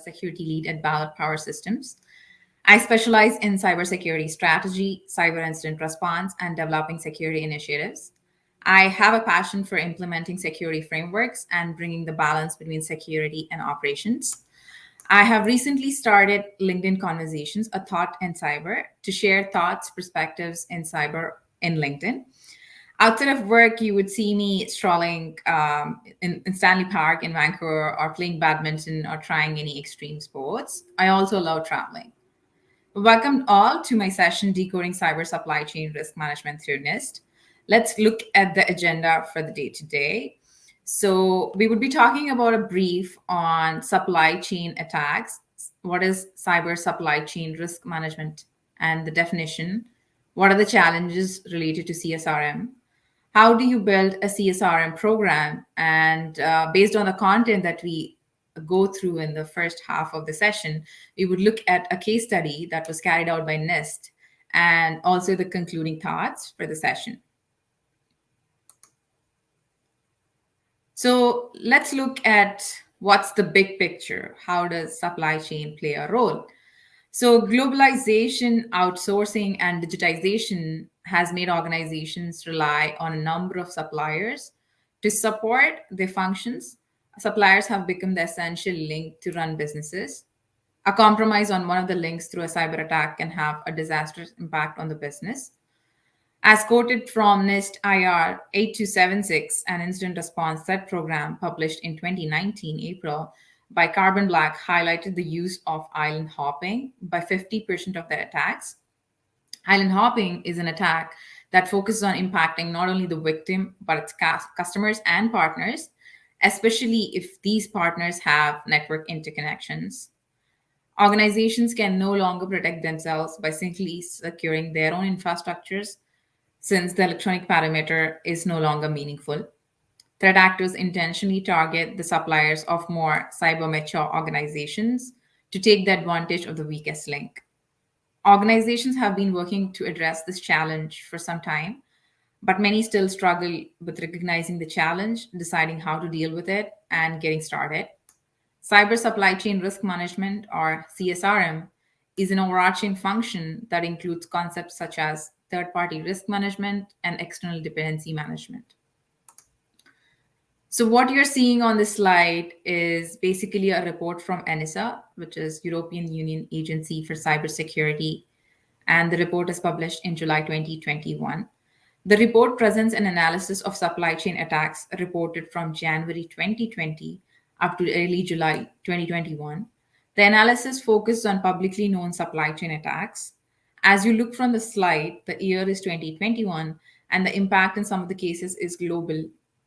Cybersecurity Lead at Ballard Power Systems. I specialize in cybersecurity strategy, cyber incident response, and developing security initiatives. I have a passion for implementing security frameworks and bringing the balance between security and operations. I have recently started LinkedIn Conversations, a thought in cyber, to share thoughts, perspectives in cyber in LinkedIn. Outside of work, you would see me strolling in Stanley Park in Vancouver, or playing badminton, or trying any extreme sports. I also love traveling. Welcome all to my session, Decoding Cyber Supply Chain Risk Management through NIST. Let's look at the agenda for the day today. So we would be talking about a brief on supply chain attacks. What is cyber supply chain risk management and the definition? What are the challenges related to CSRM? How do you build a CSRM program? And based on the content that we go through in the first half of the session, we would look at a case study that was carried out by NIST and also the concluding thoughts for the session. So let's look at what's the big picture. How does supply chain play a role? So globalization, outsourcing, and digitization has made organizations rely on a number of suppliers to support their functions. Suppliers have become the essential link to run businesses. A compromise on one of the links through a cyber attack can have a disastrous impact on the business. As quoted from NIST IR 8276, an incident response threat program published in 2019 April by Carbon Black, highlighted the use of island hopping by 50% of their attacks. Island hopping is an attack that focuses on impacting not only the victim, but its customers and partners, especially if these partners have network interconnections. Organizations can no longer protect themselves by simply securing their own infrastructures, since the electronic parameter is no longer meaningful. Threat actors intentionally target the suppliers of more cyber mature organizations to take the advantage of the weakest link. Organizations have been working to address this challenge for some time, but many still struggle with recognizing the challenge, deciding how to deal with it, and getting started. Cyber supply chain risk management, or CSRM, is an overarching function that includes concepts such as third-party risk management and external dependency management. So what you're seeing on this slide is basically a report from ENISA, which is European Union Agency for Cybersecurity, and the report is published in July 2021. The report presents an analysis of supply chain attacks reported from January 2020 up to early July 2021. The analysis focused on publicly known supply chain attacks. As you look from the slide, the year is 2021, and the impact in some of the cases is global.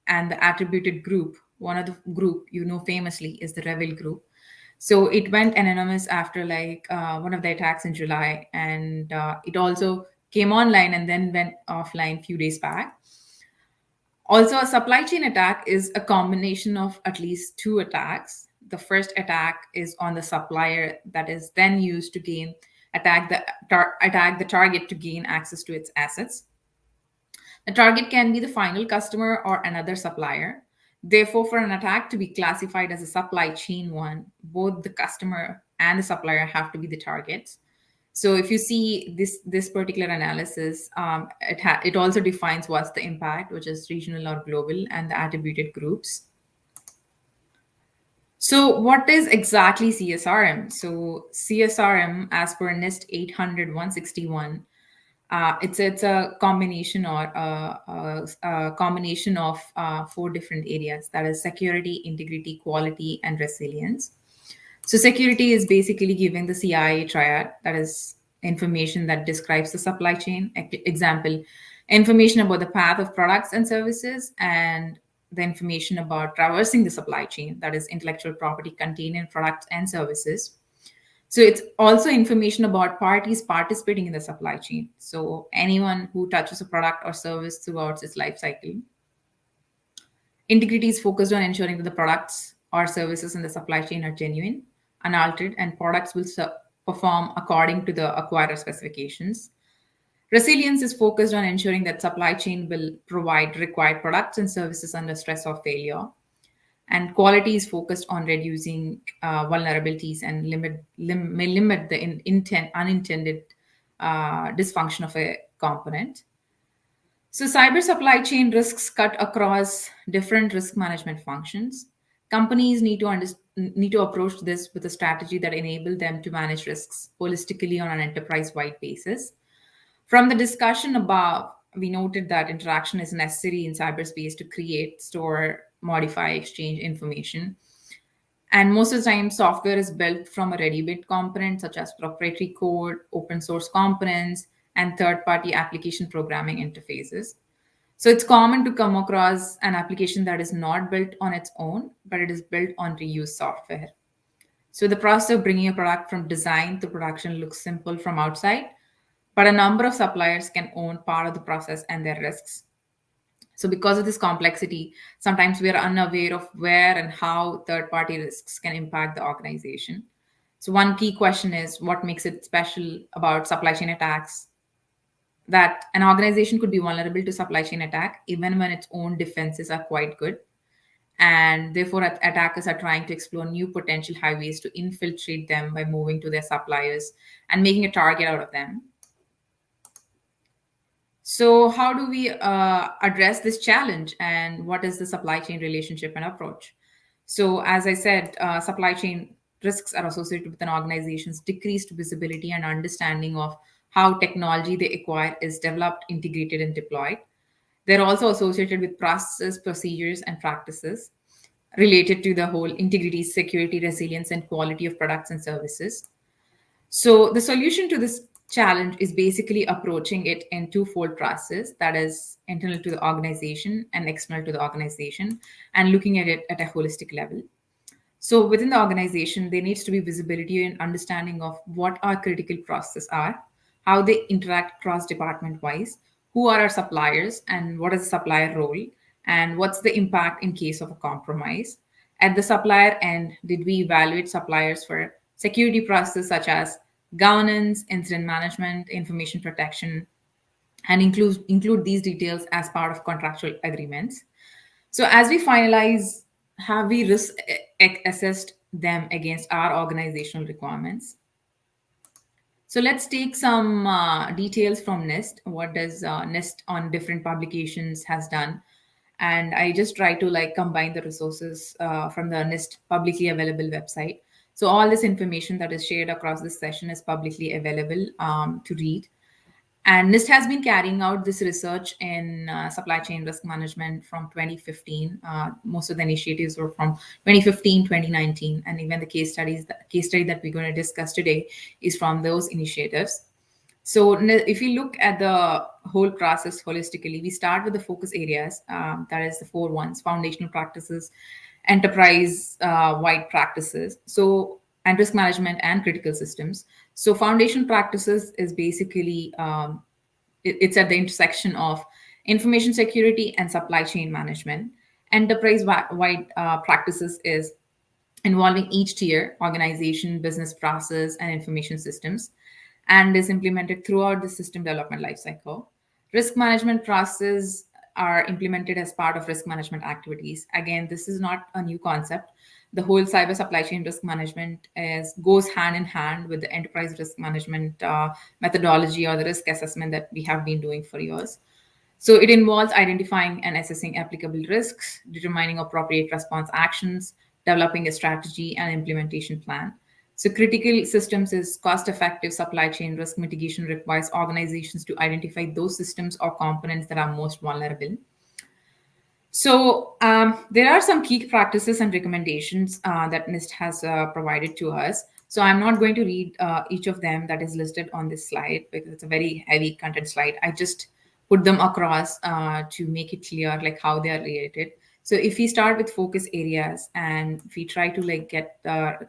And the attributed group, one of the group you know famously is the Revil group. So it went anonymous after one of the attacks in July, and it also came online and then went offline a few days back. Also, a supply chain attack is a combination of at least two attacks. The first attack is on the supplier that is then used to attack the target to gain access to its assets. The target can be the final customer or another supplier. Therefore, for an attack to be classified as a supply chain one, both the customer and the supplier have to be the targets. So if you see this particular analysis, it also defines what's the impact, which is regional or global, and the attributed groups. So what is exactly CSRM? So CSRM, as per NIST 800-161, it's a combination or a combination of four different areas, that is security, integrity, quality, and resilience. So security is basically giving the CIA triad, that is information that describes the supply chain. Example, information about the path of products and services, and the information about traversing the supply chain, that is intellectual property contained in products and services. So it's also information about parties participating in the supply chain. So anyone who touches a product or service throughout its life cycle. Integrity is focused on ensuring that the products or services in the supply chain are genuine, unaltered, and products will perform according to the acquirer specifications. Resilience is focused on ensuring that supply chain will provide required products and services under stress or failure. and quality is focused on reducing vulnerabilities and may limit the unintended dysfunction of a component. So, cyber supply chain risks cut across different risk management functions. Companies need to approach this with a strategy that enable them to manage risks holistically on an enterprise-wide basis. From the discussion above, we noted that interaction is necessary in cyberspace to create, store, modify, exchange information. And most of the time, software is built from a ready-made component such as proprietary code, open source components, and third-party application programming interfaces. So it's common to come across an application that is not built on its own, but it is built on reused software. So the process of bringing a product from design to production looks simple from outside, but a number of suppliers can own part of the process and their risks. So because of this complexity, sometimes we are unaware of where and how third-party risks can impact the organization. So one key question is what makes it special about supply chain attacks, that an organization could be vulnerable to supply chain attack even when its own defenses are quite good. And therefore, attackers are trying to explore new potential highways to infiltrate them by moving to their suppliers and making a target out of them. So, how do we address this challenge, and what is the supply chain relationship and approach? So, as I said, supply chain risks are associated with an organization's decreased visibility and understanding of how technology they acquire is developed, integrated, and deployed. They're also associated with processes, procedures, and practices related to the whole integrity, security, resilience, and quality of products and services. So the solution to this challenge is basically approaching it in twofold process, that is internal to the organization and external to the organization, and looking at it at a holistic level. So within the organization, there needs to be visibility and understanding of what our critical processes are, how they interact cross department wise, who are our suppliers, and what is the supplier role, and what's the impact in case of a compromise. At the supplier end, did we evaluate suppliers for security processes such as governance, incident management, information protection, and include these details as part of contractual agreements. So as we finalize, have we risk assessed them against our organizational requirements? So let's take some details from NIST. What does NIST on different publications has done? And I just try to like combine the resources from the NIST publicly available website. So all this information that is shared across this session is publicly available to read. And NIST has been carrying out this research in supply chain risk management from 2015. Most of the initiatives were from 2015, 2019, and even the case study that we're going to discuss today is from those initiatives. So if you look at the whole process holistically, we start with the focus areas. That is the four ones: foundational practices, enterprise wide practices, so and risk management and critical systems. So foundation practices is basically it's at the intersection of information security and supply chain management. Enterprise wide practices is involving each tier, organization, business process, and information systems, and is implemented throughout the system development lifecycle. Risk management processes are implemented as part of risk management activities. Again, this is not a new concept. The whole cyber supply chain risk management goes hand in hand with the enterprise risk management methodology or the risk assessment that we have been doing for years. So it involves identifying and assessing applicable risks, determining appropriate response actions, developing a strategy and implementation plan. So critical systems is cost-effective supply chain risk mitigation requires organizations to identify those systems or components that are most vulnerable. So there are some key practices and recommendations that NIST has provided to us. So I'm not going to read each of them that is listed on this slide because it's a very heavy content slide. I just put them across to make it clear like how they are related. So if we start with focus areas and if we try to like get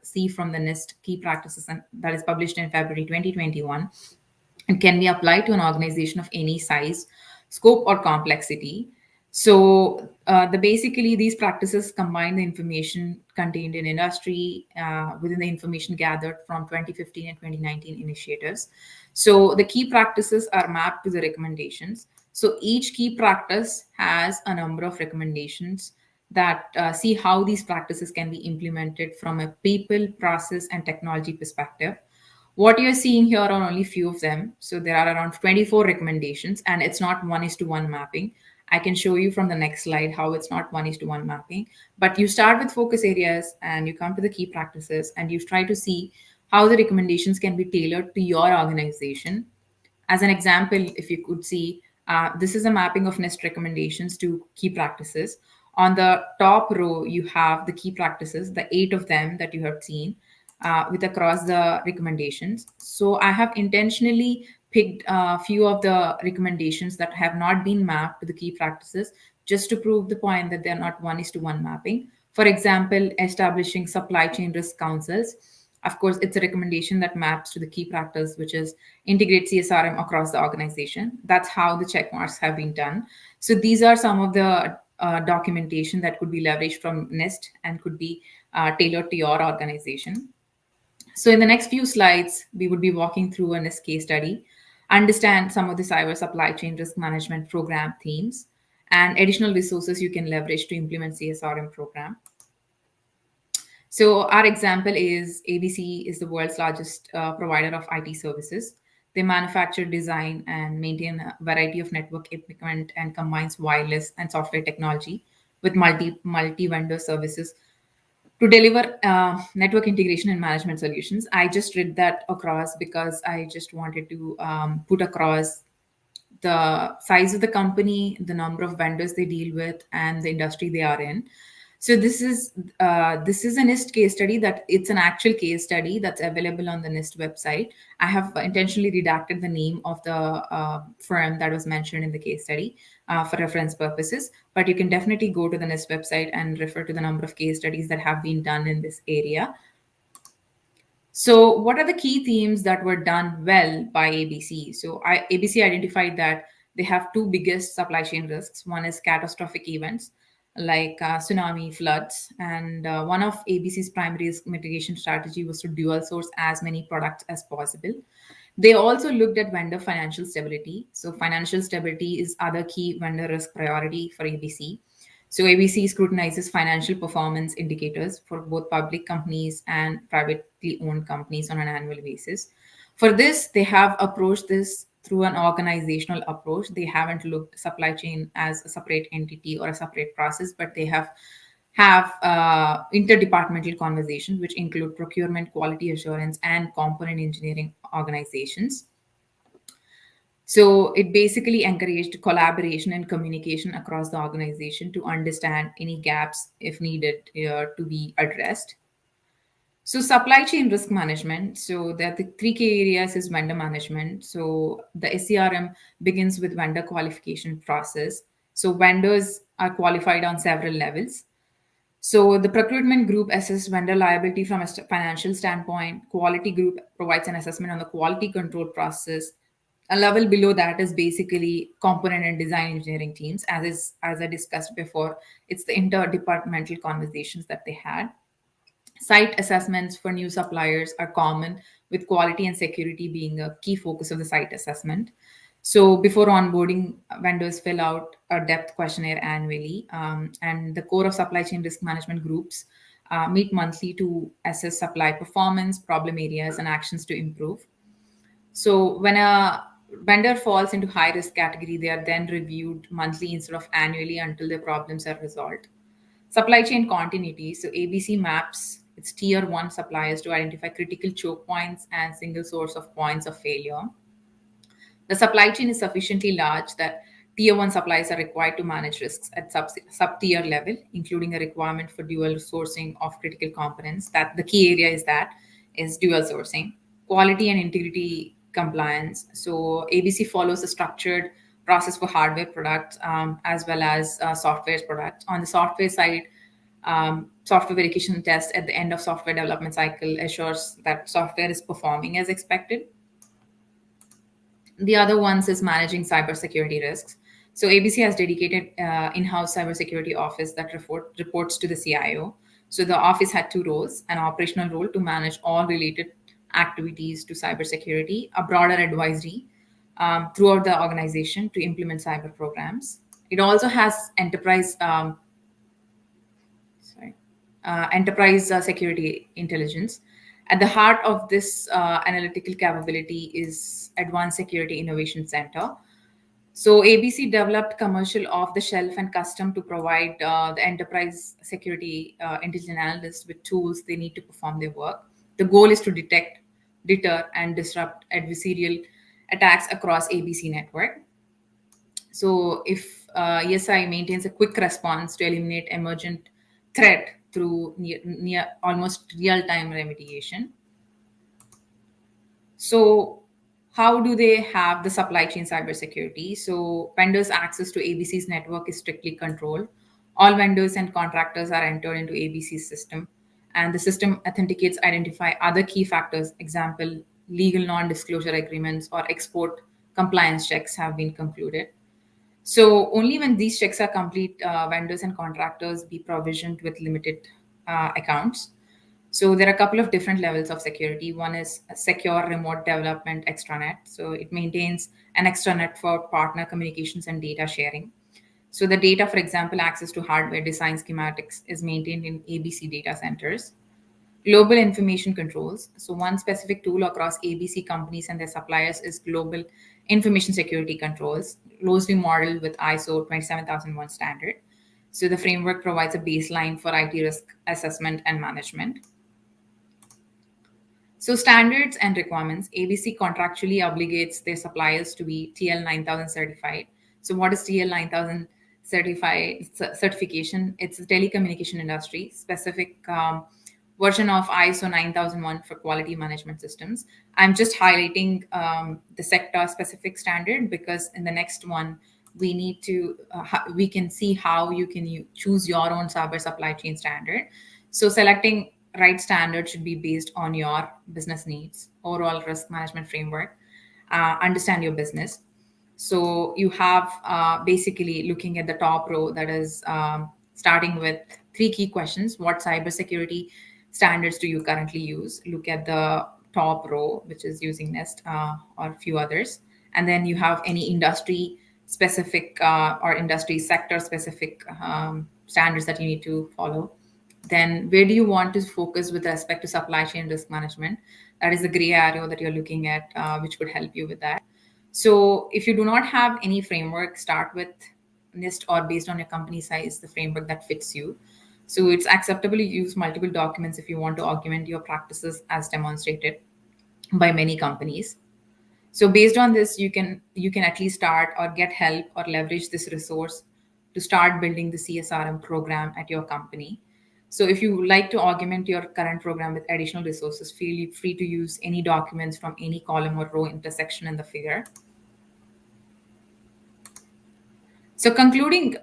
see from the NIST key practices and that is published in February 2021, and can be applied to an organization of any size, scope, or complexity. So basically these practices combine the information contained in industry within the information gathered from 2015 and 2019 initiatives. So the key practices are mapped to the recommendations. So each key practice has a number of recommendations that see how these practices can be implemented from a people, process, and technology perspective. What you're seeing here are only few of them. So there are around 24 recommendations, and it's not one is to one mapping. I can show you from the next slide how it's not one is to one mapping. But you start with focus areas and you come to the key practices and you try to see how the recommendations can be tailored to your organization. As an example, if you could see, this is a mapping of NIST recommendations to key practices. On the top row, you have the key practices, the 8 of them that you have seen, with across the recommendations. So I have intentionally picked a few of the recommendations that have not been mapped to the key practices just to prove the point that they're not one is to one mapping. For example, establishing supply chain risk councils. Of course, it's a recommendation that maps to the key practice, which is integrate CSRM across the organization. That's how the check marks have been done. So these are some of the documentation that could be leveraged from NIST and could be tailored to your organization. So in the next few slides, we would be walking through a NIST case study, understand some of the cyber supply chain risk management program themes, and additional resources you can leverage to implement CSRM program. So our example is ABC is the world's largest provider of IT services. They manufacture, design, and maintain a variety of network equipment and combines wireless and software technology with multi vendor services to deliver network integration and management solutions. I just read that across because I just wanted to put across the size of the company, the number of vendors they deal with, and the industry they are in. So this is a NIST case study that it's an actual case study that's available on the NIST website. I have intentionally redacted the name of the firm that was mentioned in the case study for reference purposes, but you can definitely go to the NIST website and refer to the number of case studies that have been done in this area. So, what are the key themes that were done well by ABC? So, ABC identified that they have two biggest supply chain risks. One is catastrophic events like tsunami, floods, and one of ABC's primary risk mitigation strategy was to dual source as many products as possible. They also looked at vendor financial stability. So, financial stability is other key vendor risk priority for ABC. So ABC scrutinizes financial performance indicators for both public companies and privately owned companies on an annual basis. For this, they have approached this through an organizational approach. They haven't looked supply chain as a separate entity or a separate process, but they have interdepartmental conversations, which include procurement, quality assurance, and component engineering organizations. So it basically encouraged collaboration and communication across the organization to understand any gaps, if needed, to be addressed. So supply chain risk management. So there are the three key areas is vendor management. So the SCRM begins with vendor qualification process. So vendors are qualified on several levels. So the procurement group assesses vendor liability from a financial standpoint. Quality group provides an assessment on the quality control process. A level below that is basically component and design engineering teams. As I discussed before, it's the interdepartmental conversations that they had. Site assessments for new suppliers are common, with quality and security being a key focus of the site assessment. So, before onboarding, vendors fill out a depth questionnaire annually, and the core of supply chain risk management groups meet monthly to assess supply performance, problem areas, and actions to improve. So, when a vendor falls into high risk category, they are then reviewed monthly instead of annually until their problems are resolved. Supply chain continuity. So ABC maps its tier one suppliers to identify critical choke points and single source of points of failure. The supply chain is sufficiently large that tier one suppliers are required to manage risks at sub tier level, including a requirement for dual sourcing of critical components. That the key area is dual sourcing, quality and integrity compliance. So ABC follows a structured process for hardware products as well as software products. On the software side, software verification test at the end of software development cycle assures that software is performing as expected. The other ones is managing cybersecurity risks. So ABC has dedicated in-house cybersecurity office that reports to the CIO. So the office had two roles: an operational role to manage all related activities to cybersecurity, a broader advisory throughout the organization to implement cyber programs. It also has enterprise sorry, enterprise security intelligence. At the heart of this analytical capability is Advanced Security Innovation Center. So ABC developed commercial off the shelf and custom to provide the enterprise security intelligence analysts with tools they need to perform their work. The goal is to detect, deter, and disrupt adversarial attacks across ABC network. So if ESI maintains a quick response to eliminate emergent threat through near almost real-time remediation. So, how do they have the supply chain cybersecurity? So, vendors' access to ABC's network is strictly controlled. All vendors and contractors are entered into ABC's system, and the system authenticates, identify other key factors. Example: legal non-disclosure agreements or export compliance checks have been concluded. So only when these checks are complete, vendors and contractors be provisioned with limited accounts. So there are a couple of different levels of security. One is a secure remote development extranet. So it maintains an extranet for partner communications and data sharing. So the data, for example, access to hardware design schematics is maintained in ABC data centers. Global information controls. So one specific tool across ABC companies and their suppliers is global information security controls, closely modeled with ISO 27001 standard. So the framework provides a baseline for IT risk assessment and management. So standards and requirements. ABC contractually obligates their suppliers to be TL 9000 certified. So what is TL 9000 certification? It's the telecommunication industry specific version of ISO 9001 for quality management systems. I'm just highlighting the sector specific standard because in the next one we need to we can see how you can choose your own cyber supply chain standard. So selecting right standard should be based on your business needs, overall risk management framework, understand your business. So you have basically looking at the top row that is starting with three key questions. What cybersecurity standards do you currently use? Look at the top row, which is using NIST or a few others. And then you have any industry specific or industry sector specific standards that you need to follow. Then where do you want to focus with respect to supply chain risk management? That is the gray arrow that you're looking at, which would help you with that. So if you do not have any framework, start with NIST or based on your company size, the framework that fits you. So it's acceptable to use multiple documents if you want to augment your practices as demonstrated by many companies. So based on this, you can at least start or get help or leverage this resource to start building the CSRM program at your company. So if you would like to augment your current program with additional resources, feel free to use any documents from any column or row intersection in the figure. So concluding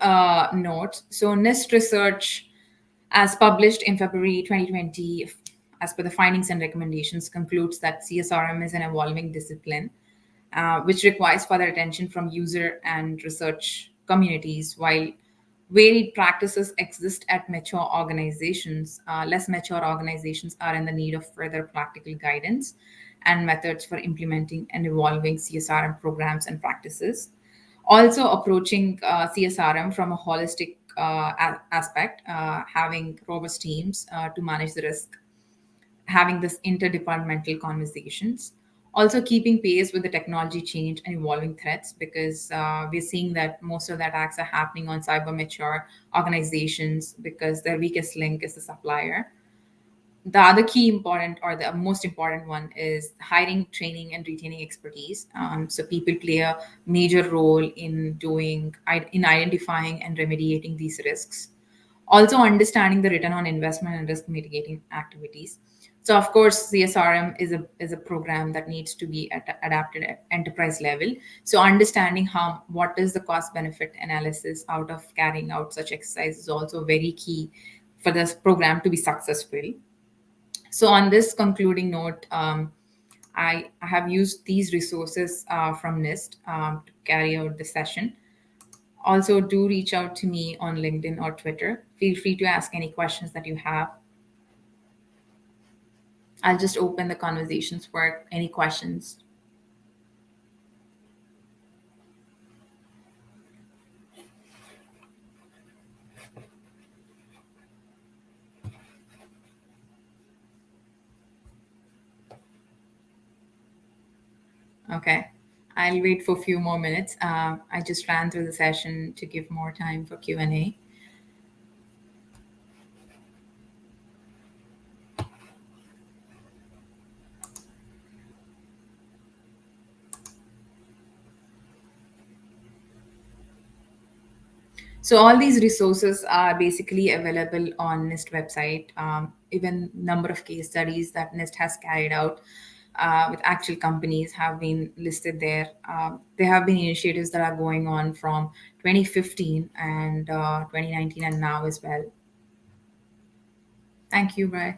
notes, so NIST research as published in February 2020, as per the findings and recommendations, concludes that CSRM is an evolving discipline, which requires further attention from user and research communities. While varied practices exist at mature organizations, less mature organizations are in the need of further practical guidance and methods for implementing and evolving CSRM programs and practices. Also, approaching CSRM from a holistic aspect, having robust teams to manage the risk, having this interdepartmental conversations, also keeping pace with the technology change and evolving threats, because we're seeing that most of the attacks are happening on cyber mature organizations because their weakest link is the supplier. The other key important or the most important one is hiring, training, and retaining expertise. So people play a major role in identifying and remediating these risks. Also understanding the return on investment and risk mitigating activities. So of course, CSRM is a program that needs to be adapted at enterprise level. So understanding what is the cost benefit analysis out of carrying out such exercise is also very key for this program to be successful. So on this concluding note, I have used these resources from NIST to carry out the session. Also, do reach out to me on LinkedIn or Twitter. Feel free to ask any questions that you have. I'll just open the conversations for any questions. Okay. I'll wait for a few more minutes. I just ran through the session to give more time for Q&A. So all these resources are basically available on NIST website. Even number of case studies that NIST has carried out with actual companies have been listed there. There have been initiatives that are going on from 2015 and 2019 and now as well. Thank you, Bri.